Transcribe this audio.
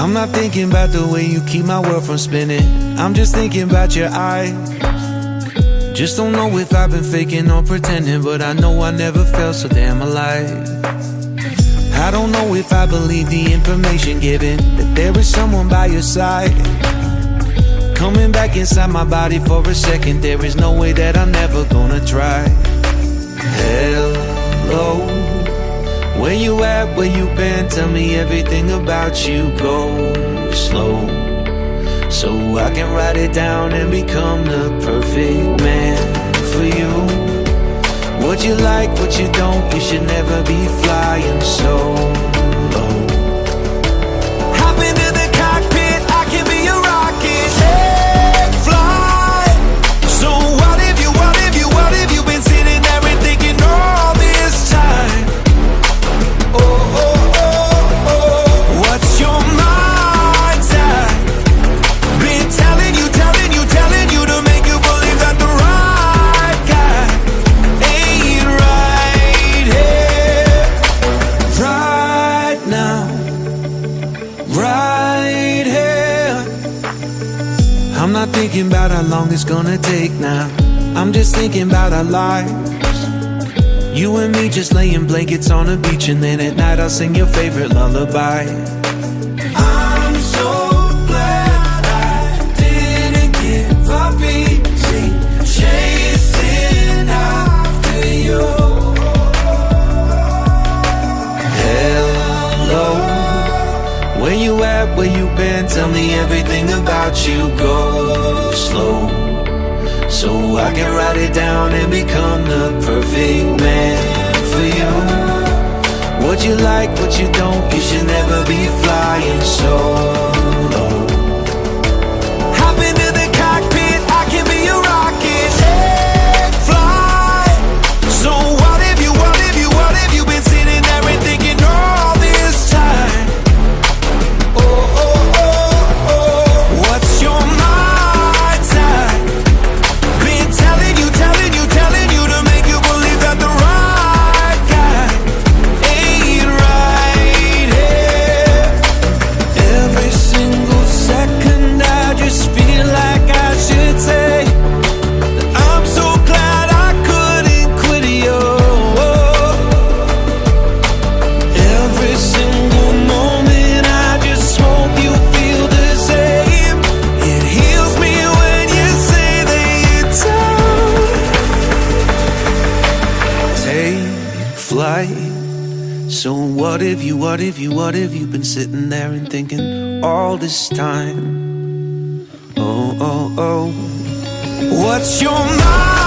I'm not thinking about the way you keep my world from spinning. I'm just thinking about your eyes. Just don't know if I've been faking or pretending, but I know I never felt so damn alive. I don't know if I believe the information given, that there is someone by your side. Coming back inside my body for a second, there is no way that I'm never gonna try. Hello, where you at, where you been? Tell me everything about you. Go slow, so I can write it down and become the perfect man for you. What you like, what you don't, you should never be flying solo. Hop into the cockpit, I can be a rocket. Hey, fly. So what if you been sitting there and thinking all this time? Oh, oh, oh, oh, what's your mind's at? Been telling you to make you believe that the right guy ain't right here, right now, right here. I'm not thinking about how long it's gonna take now. I'm just thinking about our lives. You and me just laying blankets on the beach, and then at night I'll sing your favorite lullaby. I'm so glad I didn't give up easy, chasing after you. Hello, where you at, where you been? Tell me everything about you. Go slow, so I can write it down and become the perfect man for you. What you like, what you don't, you should never be flying solo. Hop into the cockpit, I can be a rocket. Hey, fly. So what if you been sitting there and thinking all this time? Oh, oh, oh, oh, what's your mind's at? Been telling you to make you believe that the right guy ain't right here. Every single second I just feel like I should say that I'm so glad I couldn't quit you. Every single moment I just hope you feel the same. It heals me when you say that you're done. Take flight. So what if you been sitting there and thinking all this time? Oh, oh, oh, what's your mind?